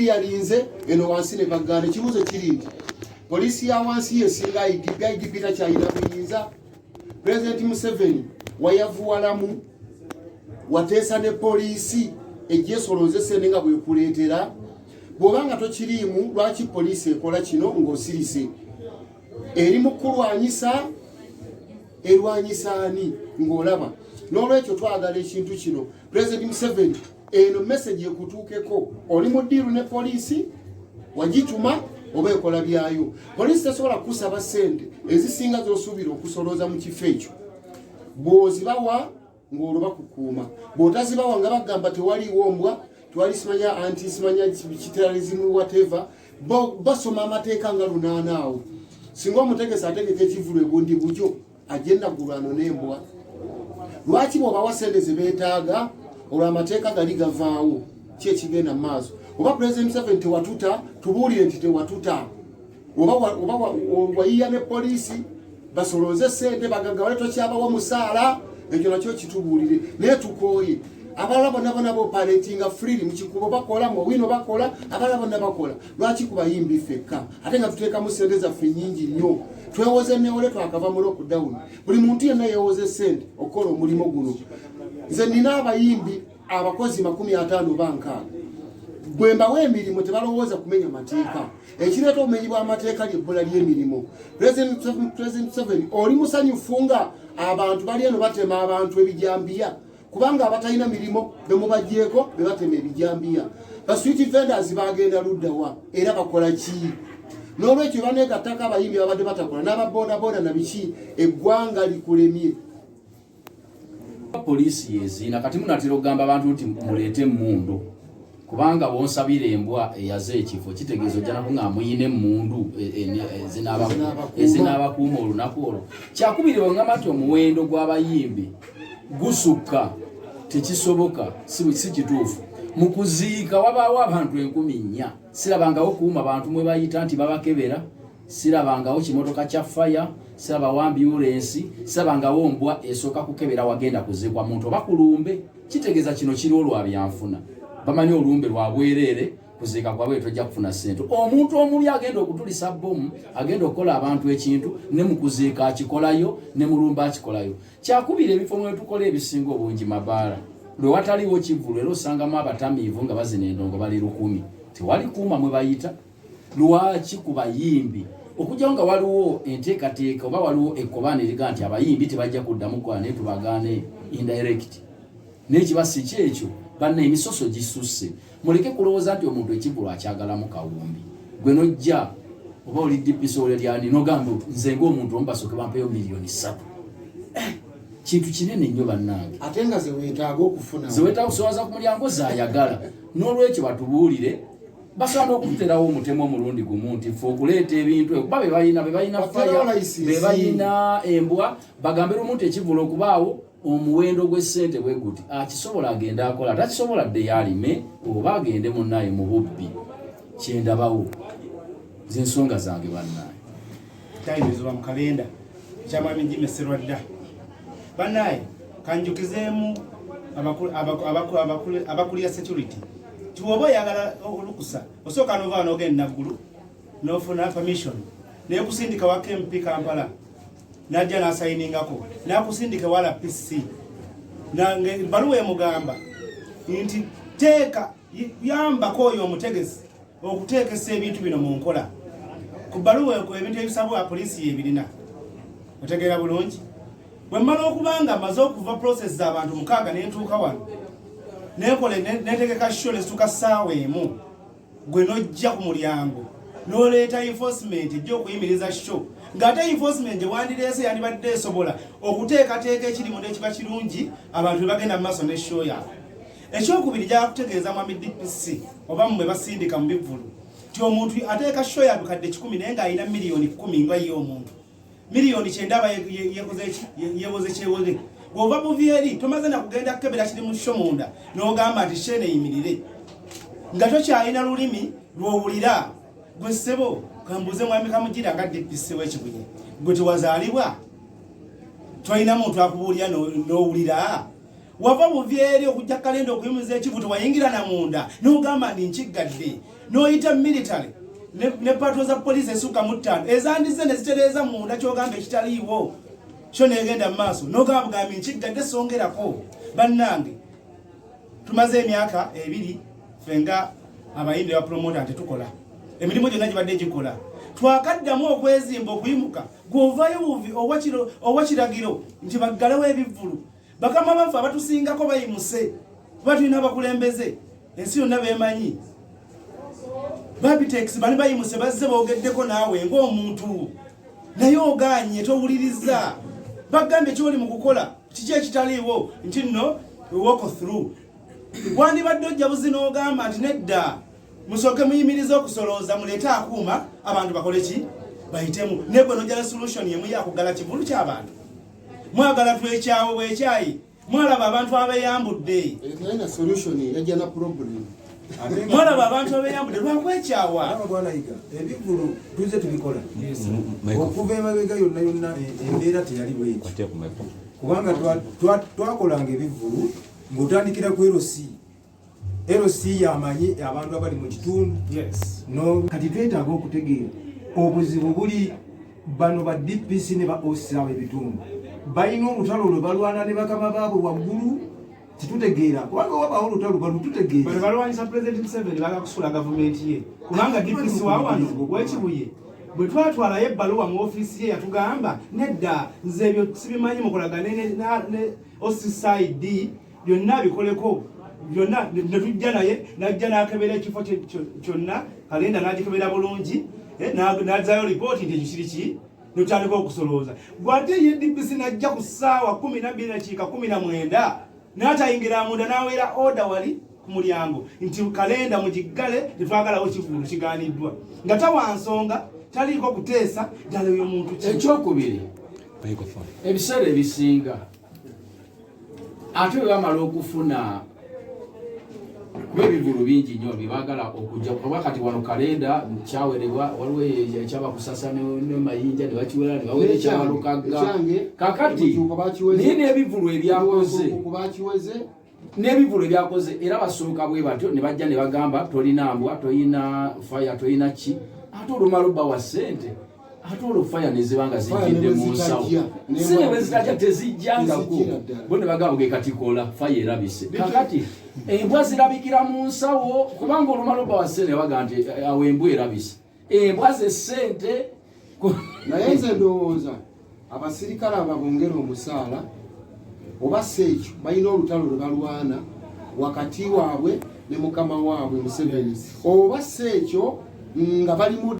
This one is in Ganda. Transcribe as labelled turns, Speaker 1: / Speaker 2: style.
Speaker 1: yalinze eno wansi ne bagana kibuzo kirindi polisi ya wansi yesinga igipita kyayina buyinza. President Museveni wayavuwalamu wateesa ne polisi ejesoloze nga bwe kuleetera bw'obanga tokiriimu lwaki polisi ekola kino ng'osirise eri mu kulwanyisa erwanyisaani ng'olaba. N'olwekyo twagala ekintu kino President Museveni eno message ekutuukeko oli mu ddiiru ne polisi wagituma oba ekola byayo. Polisi tesobola kusaba ssente ezisinga z'osuubira okusolooza mu kifo ekyo bw'ozibawa ng'olwo bakukuuma, bw'otazibawa nga bagamba tewaliiwo mbwa twali simanya anti simanya kitalizimu whatever basoma amateeka nga lunaana awo. Singa omutegesi ategeka ekivulu ebundi bujyo agenda gulwano n'embwa. Lwaki bw'obawa ssente ze beetaaga olwo amateeka gali gavaawo ki ekigenda mu maaso? Oba President Museveni tewatuta tubuulire nti tewatuta, oba wayiya ne polisi basolooze ssente bagagawale tokyabawo musaala, ekyo nakyo kitubuulire. Naye tukooye abalala bonna b'operatinga freely mu kikubo bakola, mu wino bakola, abalala bonna bakola. Lwaki ku bayimbi ffekka ate nga tuteekamu ssente zaffe nnyingi nnyo? Twewoze neewole twakava mu lockdown, buli muntu yenna yeewoze ssente okukola omulimu guno. Nze nina abayimbi abakozi 50 bankaaga. Bwe mbawa emirimu tebalowooza kumenya mateeka. Ekireeta obumenyi bw'amateeka ly'ebbula ly'emirimu. President Museveni oli musanyufu nga abantu bali eno batema abantu ebijambiya, kubanga abatalina mirimu be mubaggyeko be batema ebijambiya. Ba street vendors bagenda luddawa era bakola ki? N'olwekyo baneegattako abayimbi abadde batakola n'ababoodaboda na biki, eggwanga likulemye.
Speaker 2: Polisi yezina kati munatera ogamba abantu nti muleete emmundu kubanga bonsabira embwa eyaze ekifo kitegeezo jana kunga muyine emmundu ezinabakuuma olunaku olwo. Kyakubiri ngamba nti omuwendo gw'abayimbi gusukka tekisoboka, si kituufu. Mu kuziika wabaawo abantu 4,000. Sirabangawo kuuma abantu mwe bayita nti babakebera, sirabangawo kimotoka kya fire, sirabawo ambulance, sirabangawo mbwa esooka kukebera wagenda kuziikwa muntu oba kulumbe. Kitegeeza kino kiri olwabyanfuna. Bamanyi olumbe lwabwerere kuziika kwabwe tojja kufuna ssente. Omuntu omubi agenda okutulisa bomu, agenda okukola abantu ekintu, ne mu kuziika akikolayo, ne mu lumba akikolayo. Kyakubira ebifo mwe tukola ebisinga obungi mabaala. Lwe wataliwo kivulu era osangamu abatamiivu nga bazina endongo bali 100. Tewali kuuma mwe bayita. Lwaki ku bayimbi okujja nga waliwo enteekateeka oba waliwo ekkobaana eriga nti abayimbi tebajja kuddamu kwana tubagaane indirect. N'ekibasi kyekyo banna emisoso gisusse. Muleke kulowooza nti omuntu ekivulu akyagalamu kawumbi. Gwe nojja oba oli dipiso lyani nogamba nze ng'omuntu omubasoke bampeyo $3,000,000. Kintu kinene nnyo bannange.
Speaker 1: Ate nga ze weetaaga okufuna.
Speaker 2: Ze weetaaga okusowaza ku mulyango zaayagala. N'olwekyo batubuulire basobola okuterawo omutemu omulundi gumu nti ffe okuleeta ebintu kuba be balina faya be balina embwa bagambe omuntu ekivulu okubaawo omuwendo gw'essente bwe guti akisobola agenda akola takisobola dde yalime oba agende munnaye mu bubbi. Kyendabawo z'ensonga zange bannaye
Speaker 3: tayimezo mu kalenda kyamwami Jimeserwa dda bannaye kanjukizeemu abakulira security tuwoba yagala olukusa osooka nova n'ogenda naggulu n'ofuna permission neekusindika wa KMP Kampala najja n'asayiningako n'akusindika wala PC baluwa emugamba nti teeka yambako oyo omutegesi okuteekesa ebintu bino mu nkola. Ku baluwa eko ebintu ebisabwa polisi yebirina otegeera bulungi. Bwe mmala okubanga maze okuva process z'abantu 6 n'entuuka wano nekole netegeka show nesuka ssaawa emu, gwe nojja ku mulyango n'oleeta enforcement ejja okuyimiriza show ng'ate enforcement wandireese yandibadde esobola okuteekateeka ekirimu n'ekiba kirungi abantu bagenda mu maaso ne show yaabwe. Ekyokubiri gya kutegeeza mwami DPC oba mmwe basindika mu bivulu ti omuntu ateeka show ya bukadde 10 naye ng'alina $10,000,000 nga ye omuntu $9,000,000 aba yewoze kyewoze. Bw'ova buvyeri tomaze na kugenda kukebera kiri mu show munda n'ogamba nti shene yimirire nga tokyalina lulimi lw'owulira. Gwe ssebo kambuze mwami Kamugira nga DPC w'ekibunye gwe tewazaalibwa tolina muntu akubuulira n'owulira. wava muvyeri okujja kalenda okuyumuza ekivuto wayingira na munda n'ogamba ndi nkiggadde n'oyita military ne patro za police esuka mu 5 ezandize ne zitereeza munda kyogamba ekitaliiwo kyo negenda mu maaso n'ogamba nkiggadde songerako. Bannange tumaze emyaka 2 fenga abayimbi ba promoter tetukola emirimu gyonna gibadde gikola twakaddamu okwezimba okuyimuka gwovayo owakiragiro nti baggalewo ebivvulu bakama baffe abatusingako bayimuse batulina abakulembeze ensi yonna bemanyi babitex bani bayimuse bazze boogeddeko naawe ng'omuntu naye oganye towuliriza bagambye kyoli mu kukola kiki ekitaliiwo nti nno walk through wandibadde ojja buzi n'ogamba nti nedda musooke muyimiriza okusolooza muleete akuuma abantu bakole ki bayitemu nebwe nojala solution yemu yakugala kivulu ky'abantu mwagala twekyawo bwekyayi mwalaba abantu abeyambudde mwalaba abantu abeyambudde lwakwekyawa
Speaker 4: bwanayiga ebivulu tuze tubikola okuva emabega yonna yonna embeera teyali bweki kubanga twakolanga ebivulu ng'otandikira ku LC yamanyi abantu abali mu kitundu kati twetaaga okutegeera obuzibu buli bano ba DPC ne ba OCR ebitundu balina olutalo lwe balwana ne bakama baabwe waggulu titutegeera kubanga wabawo olutalo balututegeera
Speaker 3: balwanyisa President Museveni bagakusula gavumenti ye kubanga DPC wawano wekibuye bwe twatwalayo ebbaluwa mu ofiisi ye yatugamba nedda nze ebyo sibimanyi mukolagane ne OCSID byonna bikoleko byonna netujja naye najja n'akebera ekifo kyonna kalenda n'agikebera bulungi n'azaayo lipooti nti ekyo kiri ki notandika okusolooza gwate ye DPC najja ku ssaawa 12:19 n'atayingira munda n'aweera oda wali ku mulyango nti kalenda mugiggale tetwagalawo kivulu kigaaniddwa nga tawa nsonga taliiko kuteesa ddala oyo muntu ki.
Speaker 2: Ekyokubiri ebiseera ebisinga ate bwe bamala okufuna kuba ebivulu bingi nnyo bibagala okujja kuba kati wano kalenda kyawerebwa waliwo ekyabakusasa ne mayinja ne bakiwera ne bawera ekyawalukaga kakati naye n'ebivulu ebyakoze era basooka bwe batyo ne bajja ne bagamba tolina mbwa toyina fire toyina ki ate olumala obbawa ssente ate olwo fire nezibanga zijjidde mu nsawo sente bwe zitajja tezijjangako bo ne bagamba ge katikola fire erabise kakati embwa zirabikira mu nsawo kubanga olumala obbawa ssente ne baga nti awo embwa erabise embwa ze ssente
Speaker 1: naye nze ndowooza abasirikale ababongera omusaala oba seekyo balina olutalo lwe balwana wakati waabwe ne mukama waabwe Museveni oba seekyo nga bali mu